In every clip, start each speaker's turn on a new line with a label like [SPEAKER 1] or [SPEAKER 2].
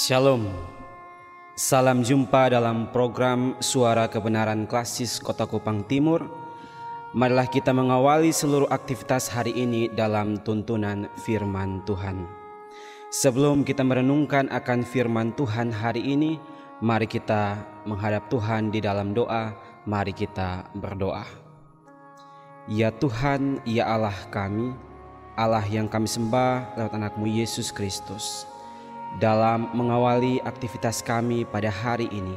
[SPEAKER 1] Shalom. Salam jumpa dalam program Suara Kebenaran Klasis Kota Kupang Timur. Marilah kita mengawali seluruh aktivitas hari ini dalam tuntunan firman Tuhan. Sebelum kita merenungkan akan firman Tuhan hari ini, mari kita menghadap Tuhan di dalam doa. Mari kita berdoa. Ya Tuhan, ya Allah kami, Allah yang kami sembah lewat anak-Mu Yesus Kristus. Dalam mengawali aktivitas kami pada hari ini,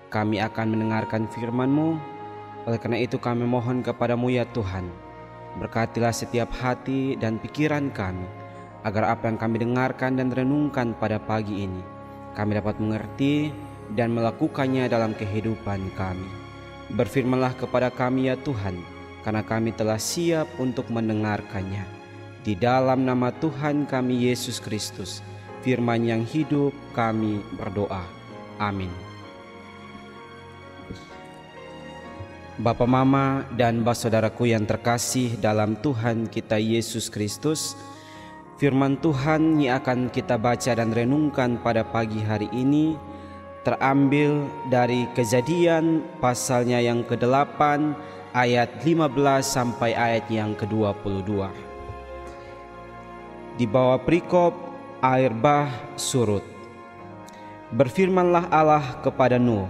[SPEAKER 1] kami akan mendengarkan firman-Mu. Oleh karena itu kami mohon kepada-Mu ya Tuhan, berkatilah setiap hati dan pikiran kami, agar apa yang kami dengarkan dan renungkan pada pagi ini, kami dapat mengerti dan melakukannya dalam kehidupan kami. Berfirmanlah kepada kami ya Tuhan, karena kami telah siap untuk mendengarkannya. Di dalam nama Tuhan kami Yesus Kristus, firman yang hidup, kami berdoa. Amin. Bapa, Mama, dan saudaraku yang terkasih dalam Tuhan kita Yesus Kristus, firman Tuhan yang akan kita baca dan renungkan pada pagi hari ini terambil dari Kejadian pasalnya yang ke-8 ayat 15 sampai ayat yang ke-22. Di bawah perikop air bah surut. Berfirmanlah Allah kepada Nuh,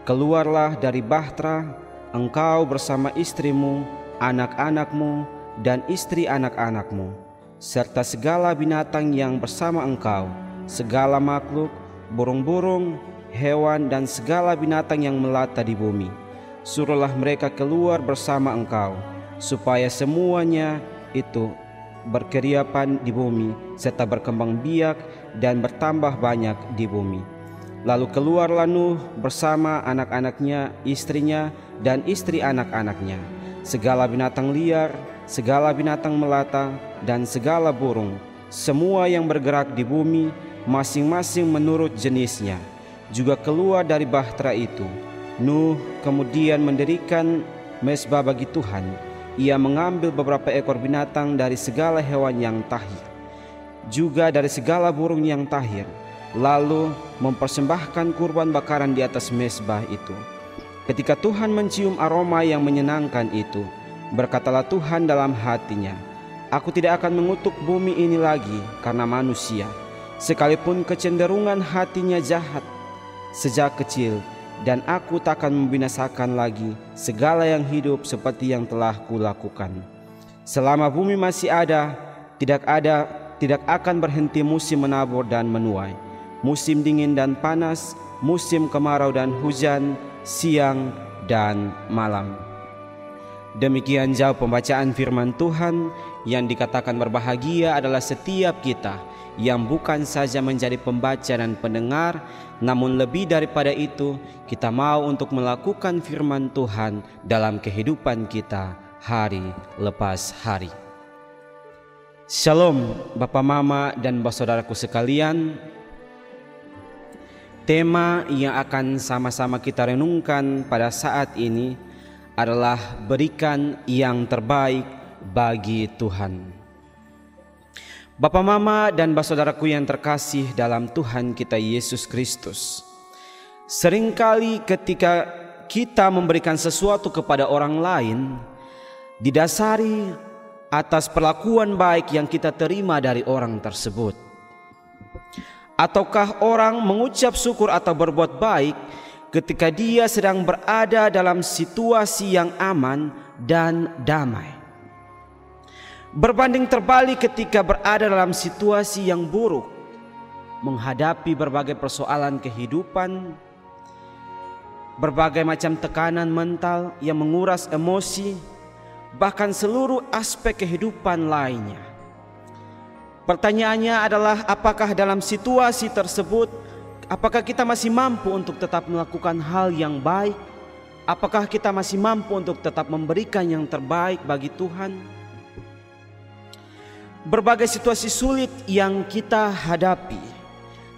[SPEAKER 1] keluarlah dari bahtera, engkau bersama istrimu, anak-anakmu, dan istri anak-anakmu, serta segala binatang yang bersama engkau, segala makhluk, burung-burung, hewan, dan segala binatang yang melata di bumi. Suruhlah mereka keluar bersama engkau, supaya semuanya itu berkeriapan di bumi, serta berkembang biak dan bertambah banyak di bumi. Lalu keluarlah Nuh bersama anak-anaknya, istrinya, dan istri anak-anaknya, segala binatang liar, segala binatang melata, dan segala burung, semua yang bergerak di bumi, masing-masing menurut jenisnya, juga keluar dari bahtera itu. Nuh kemudian mendirikan mezbah bagi Tuhan. Ia mengambil beberapa ekor binatang dari segala hewan yang tahir, juga dari segala burung yang tahir, lalu mempersembahkan kurban bakaran di atas mezbah itu. Ketika Tuhan mencium aroma yang menyenangkan itu, berkatalah Tuhan dalam hatinya, "Aku tidak akan mengutuk bumi ini lagi karena manusia, sekalipun kecenderungan hatinya jahat sejak kecil, dan aku takkan membinasakan lagi segala yang hidup seperti yang telah kulakukan. Selama bumi masih ada, tidak akan berhenti musim menabur dan menuai, musim dingin dan panas, musim kemarau dan hujan, siang dan malam." Demikian jauh pembacaan firman Tuhan. Yang dikatakan berbahagia adalah setiap kita yang bukan saja menjadi pembaca dan pendengar, namun lebih daripada itu, kita mau untuk melakukan firman Tuhan dalam kehidupan kita hari lepas hari. Shalom Bapak, Mama, dan saudaraku sekalian. Tema yang akan sama-sama kita renungkan pada saat ini adalah berikan yang terbaik bagi Tuhan. Bapak, Mama, dan saudaraku yang terkasih dalam Tuhan kita Yesus Kristus, seringkali ketika kita memberikan sesuatu kepada orang lain, didasari atas perlakuan baik yang kita terima dari orang tersebut. Ataukah orang mengucap syukur atau berbuat baik ketika dia sedang berada dalam situasi yang aman dan damai, berbanding terbalik ketika berada dalam situasi yang buruk, menghadapi berbagai persoalan kehidupan, berbagai macam tekanan mental yang menguras emosi, bahkan seluruh aspek kehidupan lainnya. Pertanyaannya adalah, apakah dalam situasi tersebut, apakah kita masih mampu untuk tetap melakukan hal yang baik? Apakah kita masih mampu untuk tetap memberikan yang terbaik bagi Tuhan? Berbagai situasi sulit yang kita hadapi,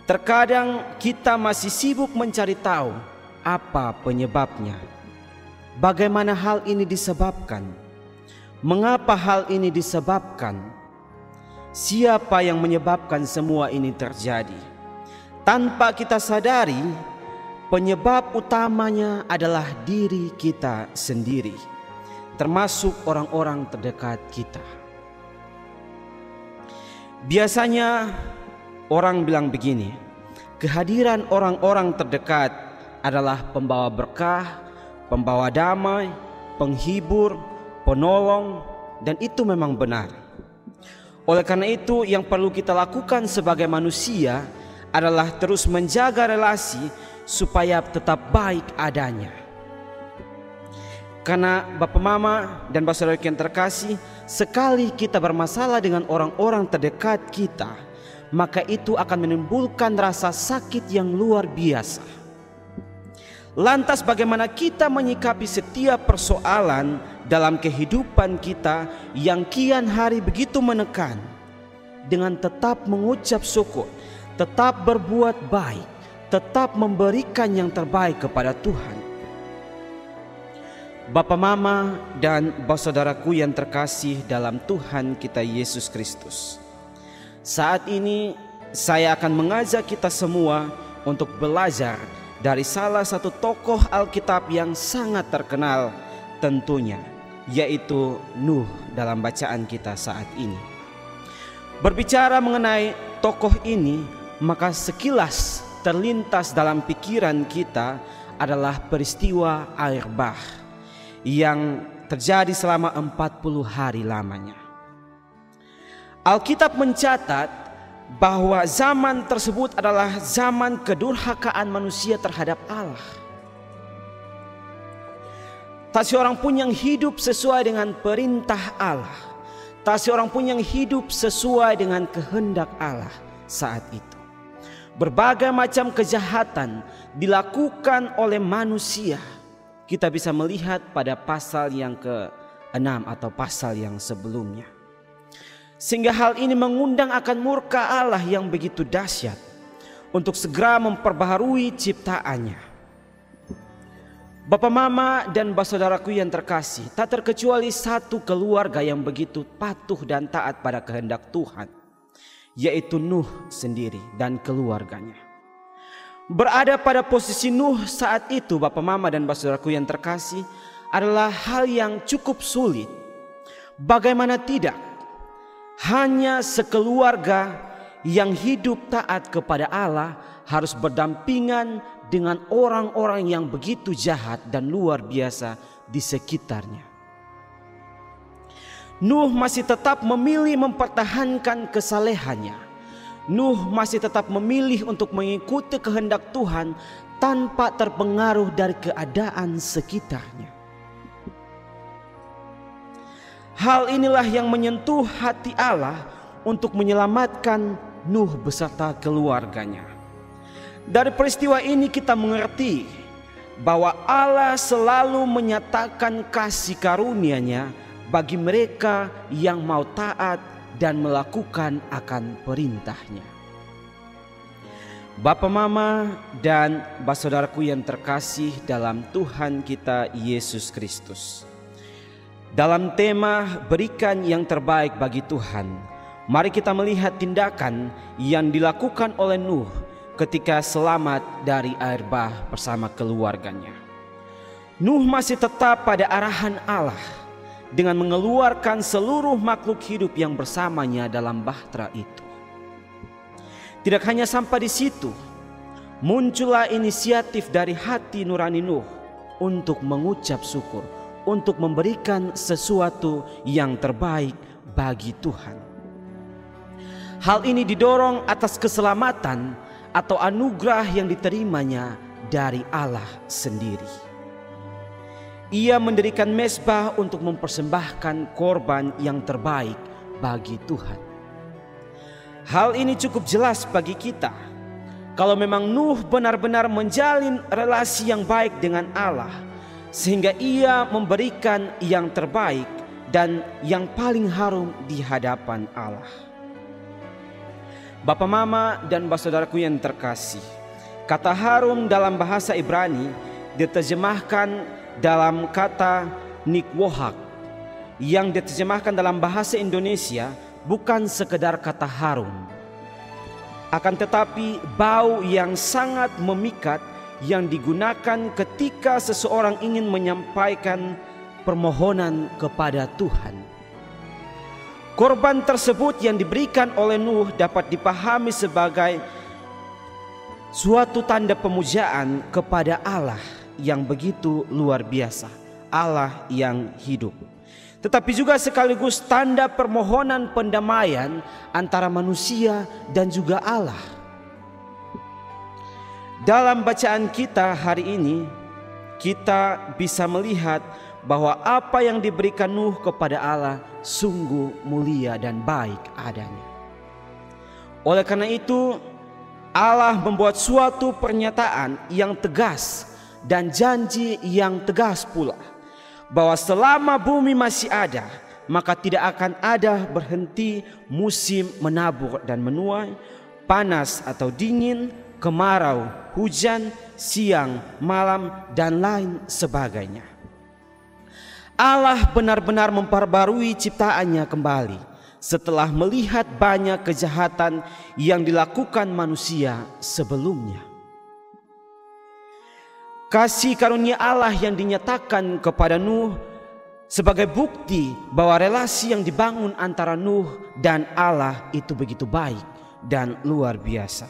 [SPEAKER 1] terkadang kita masih sibuk mencari tahu apa penyebabnya, bagaimana hal ini disebabkan, mengapa hal ini disebabkan, siapa yang menyebabkan semua ini terjadi. tanpa kita sadari penyebab utamanya adalah diri kita sendiri, termasuk orang-orang terdekat kita. Biasanya orang bilang begini, kehadiran orang-orang terdekat adalah pembawa berkah, pembawa damai, penghibur, penolong, dan itu memang benar. Oleh karena itu, yang perlu kita lakukan sebagai manusia adalah terus menjaga relasi supaya tetap baik adanya. Karena Bapak Mama dan Saudara yang terkasih, sekali kita bermasalah dengan orang-orang terdekat kita, maka itu akan menimbulkan rasa sakit yang luar biasa. Lantas bagaimana kita menyikapi setiap persoalan dalam kehidupan kita yang kian hari begitu menekan? Dengan tetap mengucap syukur, tetap berbuat baik, tetap memberikan yang terbaik kepada Tuhan. Bapak Mama dan saudaraku yang terkasih dalam Tuhan kita Yesus Kristus, saat ini saya akan mengajak kita semua untuk belajar dari salah satu tokoh Alkitab yang sangat terkenal tentunya, yaitu Nuh dalam bacaan kita saat ini. Berbicara mengenai tokoh ini, maka sekilas terlintas dalam pikiran kita adalah peristiwa air bah yang terjadi selama 40 hari lamanya. Alkitab mencatat bahwa zaman tersebut adalah zaman kedurhakaan manusia terhadap Allah. Tak seorang pun yang hidup sesuai dengan perintah Allah, tak seorang pun yang hidup sesuai dengan kehendak Allah saat itu. Berbagai macam kejahatan dilakukan oleh manusia. Kita bisa melihat pada pasal yang ke-6 atau pasal yang sebelumnya. Sehingga hal ini mengundang akan murka Allah yang begitu dahsyat untuk segera memperbaharui ciptaannya. Bapak Mama dan saudaraku yang terkasih, tak terkecuali satu keluarga yang begitu patuh dan taat pada kehendak Tuhan, yaitu Nuh sendiri dan keluarganya. Berada pada posisi Nuh saat itu, Bapak Mama dan saudaraku yang terkasih, adalah hal yang cukup sulit. Bagaimana tidak? Hanya sekeluarga yang hidup taat kepada Allah harus berdampingan dengan orang-orang yang begitu jahat dan luar biasa di sekitarnya. Nuh masih tetap memilih mempertahankan kesalehannya. Nuh masih tetap memilih untuk mengikuti kehendak Tuhan tanpa terpengaruh dari keadaan sekitarnya. Hal inilah yang menyentuh hati Allah untuk menyelamatkan Nuh beserta keluarganya. Dari peristiwa ini kita mengerti bahwa Allah selalu menyatakan kasih karunia-Nya bagi mereka yang mau taat dan melakukan akan perintahnya. Bapak Mama dan saudaraku yang terkasih dalam Tuhan kita Yesus Kristus, dalam tema berikan yang terbaik bagi Tuhan, mari kita melihat tindakan yang dilakukan oleh Nuh ketika selamat dari air bah bersama keluarganya. Nuh masih tetap pada arahan Allah dengan mengeluarkan seluruh makhluk hidup yang bersamanya dalam bahtera itu. Tidak hanya sampai di situ, muncullah inisiatif dari hati nurani Nuh untuk mengucap syukur, untuk memberikan sesuatu yang terbaik bagi Tuhan. Hal ini didorong atas keselamatan atau anugerah yang diterimanya dari Allah sendiri. Ia mendirikan mezbah untuk mempersembahkan korban yang terbaik bagi Tuhan. Hal ini cukup jelas bagi kita. Kalau memang Nuh benar-benar menjalin relasi yang baik dengan Allah, sehingga ia memberikan yang terbaik dan yang paling harum di hadapan Allah. Bapak Mama dan saudaraku yang terkasih, kata harum dalam bahasa Ibrani diterjemahkan dalam kata nikwohak, yang diterjemahkan dalam bahasa Indonesia bukan sekedar kata harum. akan tetapi bau yang sangat memikat yang digunakan ketika seseorang ingin menyampaikan permohonan kepada Tuhan. Korban tersebut yang diberikan oleh Nuh dapat dipahami sebagai suatu tanda pemujaan kepada Allah yang begitu luar biasa, Allah yang hidup. Tetapi juga sekaligus tanda permohonan pendamaian antara manusia dan juga Allah. Dalam bacaan kita hari ini, kita bisa melihat bahwa apa yang diberikan Nuh kepada Allah sungguh mulia dan baik adanya. Oleh karena itu, Allah membuat suatu pernyataan yang tegas dan janji yang tegas pula, bahwa selama bumi masih ada, maka tidak akan ada berhenti musim menabur dan menuai, panas atau dingin, kemarau, hujan, siang, malam, dan lain sebagainya. Allah benar-benar memperbarui ciptaannya kembali setelah melihat banyak kejahatan yang dilakukan manusia sebelumnya. Kasih karunia Allah yang dinyatakan kepada Nuh sebagai bukti bahwa relasi yang dibangun antara Nuh dan Allah itu begitu baik dan luar biasa.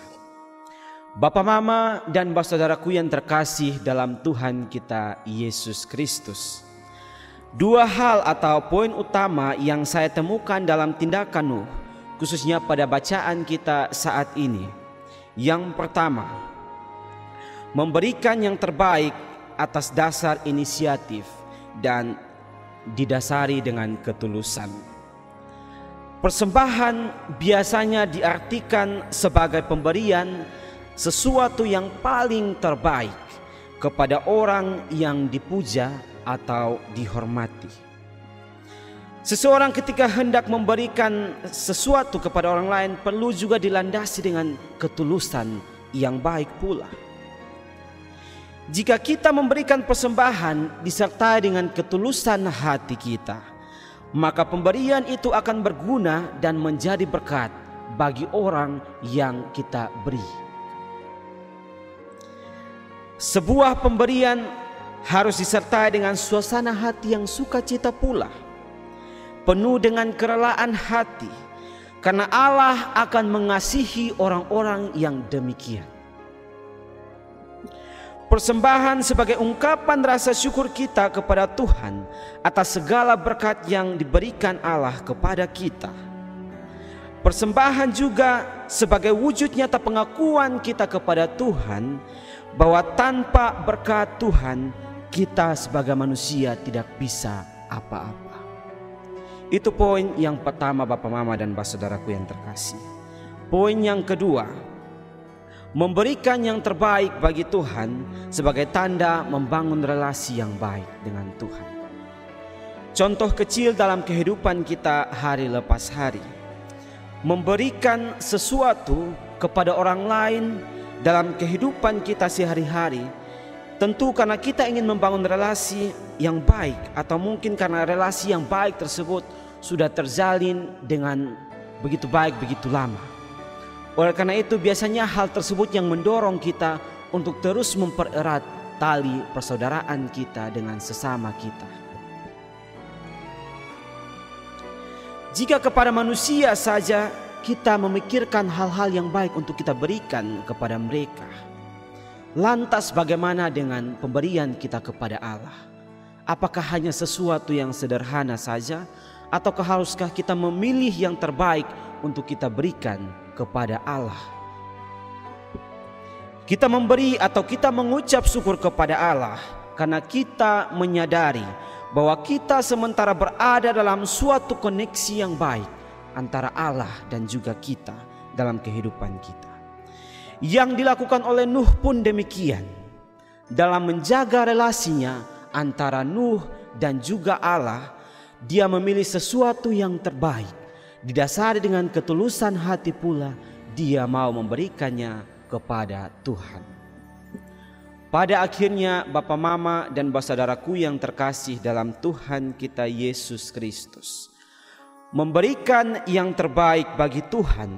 [SPEAKER 1] Bapak, Mama, dan saudaraku yang terkasih dalam Tuhan kita Yesus Kristus, dua hal atau poin utama yang saya temukan dalam tindakan Nuh, khususnya pada bacaan kita saat ini. Yang pertama, memberikan yang terbaik atas dasar inisiatif dan didasari dengan ketulusan. Persembahan biasanya diartikan sebagai pemberian sesuatu yang paling terbaik kepada orang yang dipuja atau dihormati. Seseorang ketika hendak memberikan sesuatu kepada orang lain perlu juga dilandasi dengan ketulusan yang baik pula. Jika kita memberikan persembahan disertai dengan ketulusan hati kita, maka pemberian itu akan berguna dan menjadi berkat bagi orang yang kita beri. Sebuah pemberian harus disertai dengan suasana hati yang sukacita pula, penuh dengan kerelaan hati, karena Allah akan mengasihi orang-orang yang demikian. Persembahan sebagai ungkapan rasa syukur kita kepada Tuhan atas segala berkat yang diberikan Allah kepada kita. Persembahan juga sebagai wujud nyata pengakuan kita kepada Tuhan bahwa tanpa berkat Tuhan kita sebagai manusia tidak bisa apa-apa. Itu poin yang pertama, Bapak, Mama, dan saudaraku yang terkasih. Poin yang kedua, memberikan yang terbaik bagi Tuhan sebagai tanda membangun relasi yang baik dengan Tuhan. Contoh kecil dalam kehidupan kita hari lepas hari, memberikan sesuatu kepada orang lain dalam kehidupan kita sehari-hari, tentu karena kita ingin membangun relasi yang baik, atau mungkin karena relasi yang baik tersebut sudah terjalin dengan begitu baik, begitu lama. Oleh karena itu biasanya hal tersebut yang mendorong kita untuk terus mempererat tali persaudaraan kita dengan sesama kita. Jika kepada manusia saja kita memikirkan hal-hal yang baik untuk kita berikan kepada mereka, lantas bagaimana dengan pemberian kita kepada Allah? Apakah hanya sesuatu yang sederhana saja, ataukah haruskah kita memilih yang terbaik untuk kita berikan kepada Allah? Kita memberi atau kita mengucap syukur kepada Allah karena kita menyadari bahwa kita sementara berada dalam suatu koneksi yang baik antara Allah dan juga kita dalam kehidupan kita. Yang dilakukan oleh Nuh pun demikian. Dalam menjaga relasinya antara Nuh dan juga Allah, dia memilih sesuatu yang terbaik. Didasari dengan ketulusan hati pula, dia mau memberikannya kepada Tuhan. Pada akhirnya, Bapak, Mama, dan saudaraku yang terkasih dalam Tuhan kita Yesus Kristus, memberikan yang terbaik bagi Tuhan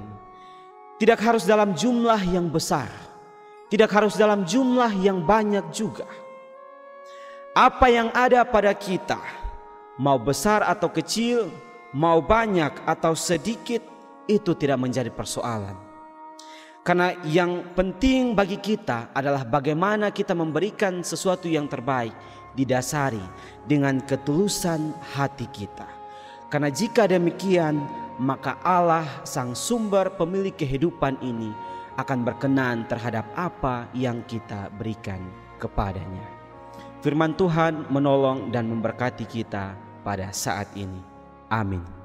[SPEAKER 1] Tidak harus dalam jumlah yang besar, tidak harus dalam jumlah yang banyak juga. Apa yang ada pada kita, mau besar atau kecil, mau banyak atau sedikit, itu tidak menjadi persoalan. Karena yang penting bagi kita adalah bagaimana kita memberikan sesuatu yang terbaik, didasari dengan ketulusan hati kita. Karena jika demikian, maka Allah sang sumber pemilik kehidupan ini akan berkenan terhadap apa yang kita berikan kepadanya. Firman Tuhan menolong dan memberkati kita pada saat ini. Amin.